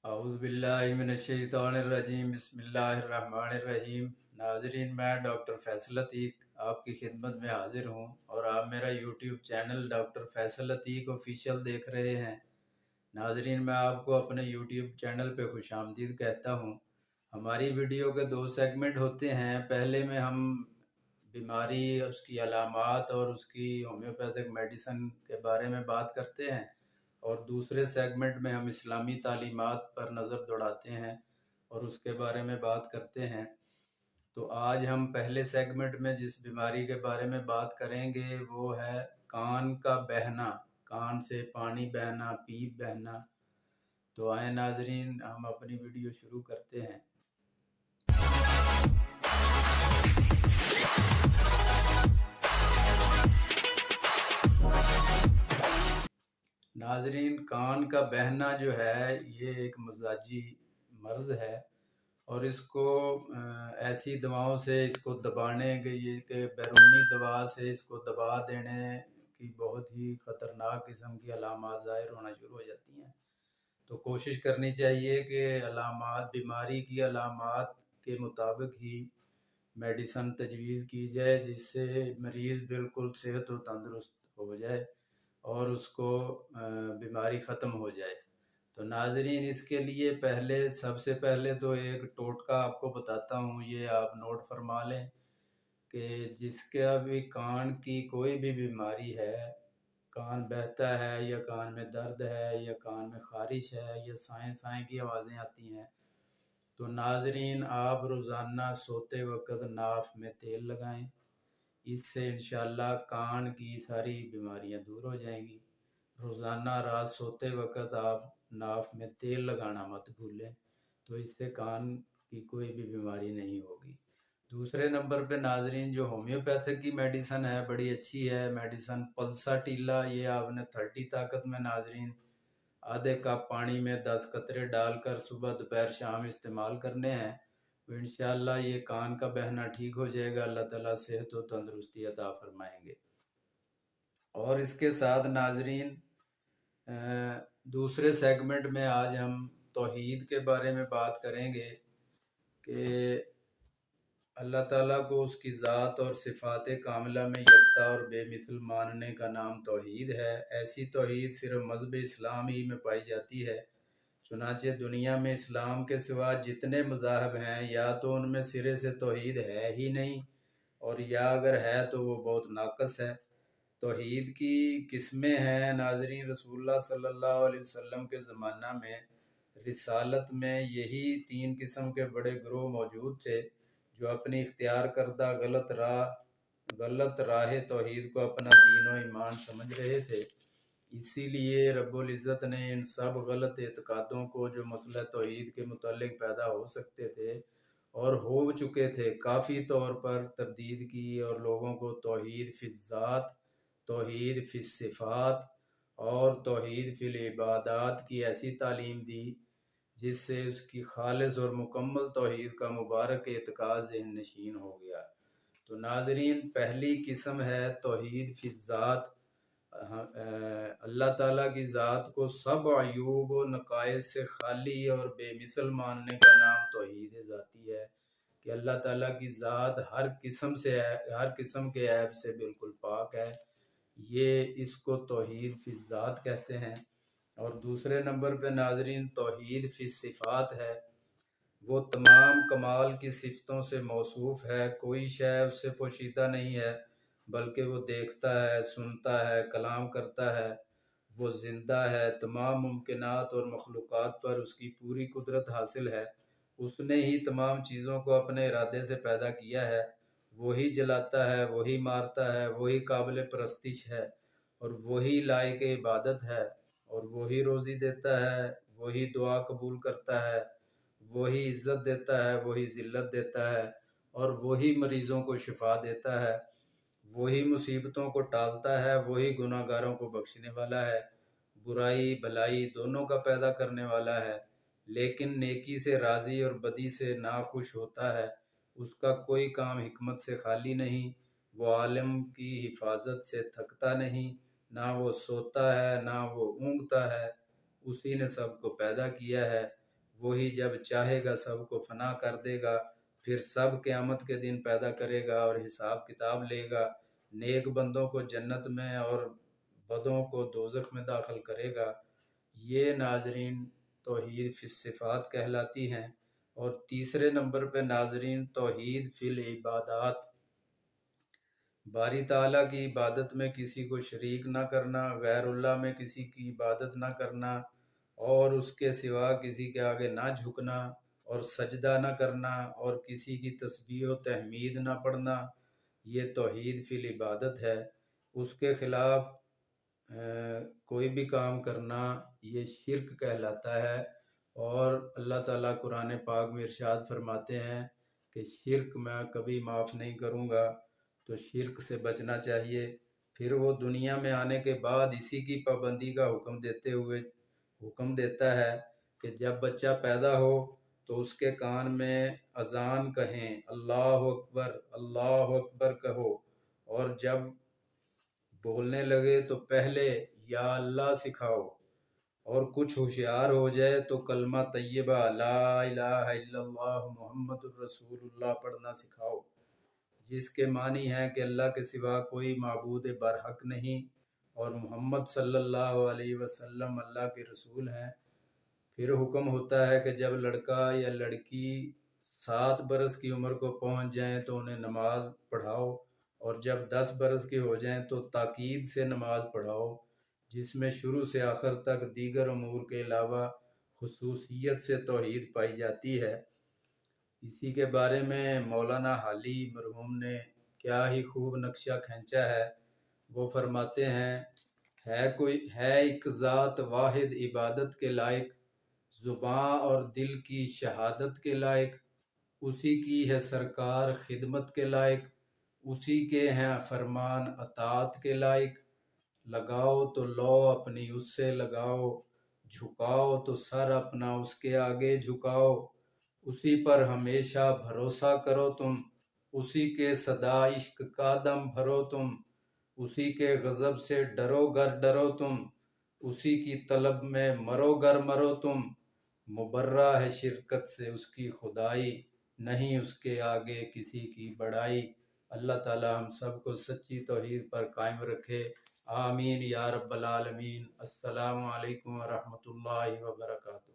اعوذ باللہ من الشیطان الرجیم بسم اللہ الرحمن الرحیم۔ ناظرین، میں ڈاکٹر فیصل عتیق آپ کی خدمت میں حاضر ہوں اور آپ میرا YouTube channel doctor Faisal Atiq official دیکھ رہے ہیں۔ ناظرین، میں آپ کو اپنے یوٹیوب چینل پہ خوش آمدید کہتا ہوں۔ ہماری ویڈیو کے دو سیگمنٹ ہوتے ہیں۔ پہلے میں ہم بیماری، اس کی علامات اور اس کی ہومیوپیتھک میڈیسن کے بارے میں بات کرتے ہیں، اور دوسرے سیگمنٹ میں ہم اسلامی تعلیمات پر نظر دوڑاتے ہیں اور اس کے بارے میں بات کرتے ہیں۔ تو آج ہم پہلے سیگمنٹ میں جس بیماری کے بارے میں بات کریں گے وہ ہے کان کا بہنا، کان سے پانی بہنا، پیپ بہنا۔ تو آئیں ناظرین، ہم اپنی ویڈیو شروع کرتے ہیں۔ ناظرین، کان کا بہنا جو ہے یہ ایک مزاجی مرض ہے، اور اس کو ایسی دواؤں سے اس کو دبانے کہ بیرونی دوا سے اس کو دبا دینے کی بہت ہی خطرناک قسم کی علامات ظاہر ہونا شروع ہو جاتی ہیں۔ تو کوشش کرنی چاہیے کہ علامات، بیماری کی علامات کے مطابق ہی میڈیسن تجویز کی جائے، جس سے مریض بالکل صحت و تندرست ہو جائے اور اس کو بیماری ختم ہو جائے۔ تو ناظرین، اس کے لیے سب سے پہلے تو ایک ٹوٹکا آپ کو بتاتا ہوں، یہ آپ نوٹ فرما لیں کہ جس کا بھی کان کی کوئی بھی بیماری ہے، کان بہتا ہے یا کان میں درد ہے یا کان میں خارش ہے یا سائیں سائیں کی آوازیں آتی ہیں، تو ناظرین آپ روزانہ سوتے وقت ناف میں تیل لگائیں۔ اس سے انشاءاللہ کان کی ساری بیماریاں دور ہو جائیں گی۔ روزانہ رات سوتے وقت آپ ناف میں تیل لگانا مت بھولیں، تو اس سے کان کی کوئی بھی بیماری نہیں ہوگی۔ دوسرے نمبر پہ ناظرین، جو ہومیوپیتھک کی میڈیسن ہے بڑی اچھی ہے میڈیسن پلسا ٹیلا۔ یہ آپ نے 30 طاقت میں ناظرین آدھے کپ پانی میں 10 قطرے ڈال کر صبح دوپہر شام استعمال کرنے ہیں، تو انشاءاللہ یہ کان کا بہنا ٹھیک ہو جائے گا۔ اللہ تعالیٰ صحت و تندرستی عطا فرمائیں گے۔ اور اس کے ساتھ ناظرین، دوسرے سیگمنٹ میں آج ہم توحید کے بارے میں بات کریں گے کہ اللہ تعالیٰ کو اس کی ذات اور صفات کاملہ میں یکتا اور بے مثل ماننے کا نام توحید ہے۔ ایسی توحید صرف مذہب اسلام ہی میں پائی جاتی ہے۔ چنانچہ دنیا میں اسلام کے سوا جتنے مذاہب ہیں، یا تو ان میں سرے سے توحید ہے ہی نہیں، اور یا اگر ہے تو وہ بہت ناقص ہے۔ توحید کی قسمیں ہیں ناظرین۔ رسول اللہ صلی اللہ علیہ وسلم کے زمانہ میں رسالت میں یہی 3 قسم کے بڑے گروہ موجود تھے جو اپنی اختیار کردہ غلط راہ توحید کو اپنا دین و ایمان سمجھ رہے تھے۔ اسی لیے رب العزت نے ان سب غلط اعتقادوں کو جو مسئلہ توحید کے متعلق پیدا ہو سکتے تھے اور ہو چکے تھے، کافی طور پر تردید کی اور لوگوں کو توحید فی الذات، توحید فی الصفات اور توحید فی العبادات کی ایسی تعلیم دی جس سے اس کی خالص اور مکمل توحید کا مبارک اعتقاد ذہن نشین ہو گیا۔ تو ناظرین، پہلی قسم ہے توحید فی الذات۔ اللہ تعالیٰ کی ذات کو سب عیوب و نقائص سے خالی اور بے مثل ماننے کا نام توحید ذاتی ہے، کہ اللہ تعالیٰ کی ذات ہر قسم کے عیب سے بالکل پاک ہے۔ یہ اس کو توحید فی الذات کہتے ہیں۔ اور دوسرے نمبر پہ ناظرین توحید فی الصفات ہے۔ وہ تمام کمال کی صفتوں سے موصوف ہے، کوئی شے اس سے پوشیدہ نہیں ہے، بلکہ وہ دیکھتا ہے، سنتا ہے، کلام کرتا ہے، وہ زندہ ہے، تمام ممکنات اور مخلوقات پر اس کی پوری قدرت حاصل ہے۔ اس نے ہی تمام چیزوں کو اپنے ارادے سے پیدا کیا ہے، وہی جلاتا ہے، وہی مارتا ہے، وہی قابل پرستش ہے اور وہی لائق عبادت ہے، اور وہی روزی دیتا ہے، وہی دعا قبول کرتا ہے، وہی عزت دیتا ہے، وہی ذلت دیتا ہے، اور وہی مریضوں کو شفا دیتا ہے، وہی مصیبتوں کو ٹالتا ہے، وہی گناہ گاروں کو بخشنے والا ہے، برائی بھلائی دونوں کا پیدا کرنے والا ہے، لیکن نیکی سے راضی اور بدی سے ناخوش ہوتا ہے۔ اس کا کوئی کام حکمت سے خالی نہیں، وہ عالم کی حفاظت سے تھکتا نہیں، نہ وہ سوتا ہے نہ وہ اونگتا ہے، اسی نے سب کو پیدا کیا ہے، وہی جب چاہے گا سب کو فنا کر دے گا، پھر سب قیامت کے دن پیدا کرے گا اور حساب کتاب لے گا، نیک بندوں کو جنت میں اور بدوں کو دوزخ میں داخل کرے گا۔ یہ ناظرین توحید فی الصفات کہلاتی ہیں۔ اور تیسرے نمبر پہ ناظرین توحید فی العبادات، باری تعالیٰ کی عبادت میں کسی کو شریک نہ کرنا، غیر اللہ میں کسی کی عبادت نہ کرنا، اور اس کے سوا کسی کے آگے نہ جھکنا، اور سجدہ نہ کرنا، اور کسی کی تسبیح و تحمید نہ پڑھنا، یہ توحید فی العبادت ہے۔ اس کے خلاف کوئی بھی کام کرنا یہ شرک کہلاتا ہے۔ اور اللہ تعالیٰ قرآن پاک میں ارشاد فرماتے ہیں کہ شرک میں کبھی معاف نہیں کروں گا، تو شرک سے بچنا چاہیے۔ پھر وہ دنیا میں آنے کے بعد اسی کی پابندی کا حکم دیتے ہوئے حکم دیتا ہے کہ جب بچہ پیدا ہو تو اس کے کان میں اذان کہیں، اللہ اکبر کہو، اور جب بولنے لگے تو پہلے یا اللہ سکھاؤ، اور کچھ ہوشیار ہو جائے تو کلمہ طیبہ لا الہ الا اللہ محمد الرسول اللہ پڑھنا سکھاؤ، جس کے معنی ہے کہ اللہ کے سوا کوئی معبود برحق نہیں اور محمد صلی اللہ علیہ وسلم اللہ کے رسول ہیں۔ پھر حکم ہوتا ہے کہ جب لڑکا یا لڑکی 7 برس کی عمر کو پہنچ جائیں تو انہیں نماز پڑھاؤ، اور جب 10 برس کے ہو جائیں تو تاکید سے نماز پڑھاؤ، جس میں شروع سے آخر تک دیگر امور کے علاوہ خصوصیت سے توحید پائی جاتی ہے۔ اسی کے بارے میں مولانا حالی مرحوم نے کیا ہی خوب نقشہ کھینچا ہے۔ وہ فرماتے ہیں، ہے ایک ذات واحد عبادت کے لائق، زباں اور دل کی شہادت کے لائق، اسی کی ہے سرکار خدمت کے لائق، اسی کے ہیں فرمان اطاعت کے لائق، لگاؤ تو لو اپنی اس سے لگاؤ، جھکاؤ تو سر اپنا اس کے آگے جھکاؤ، اسی پر ہمیشہ بھروسہ کرو تم، اسی کے صدا عشق کا دم بھرو تم، اسی کے غضب سے ڈرو گر ڈرو تم، اسی کی طلب میں مرو گر مرو تم، مبرہ ہے شرکت سے اس کی خدائی، نہیں اس کے آگے کسی کی بڑائی۔ اللہ تعالی ہم سب کو سچی توحید پر قائم رکھے، آمین یا رب العالمین۔ السلام علیکم ورحمۃ اللہ وبرکاتہ۔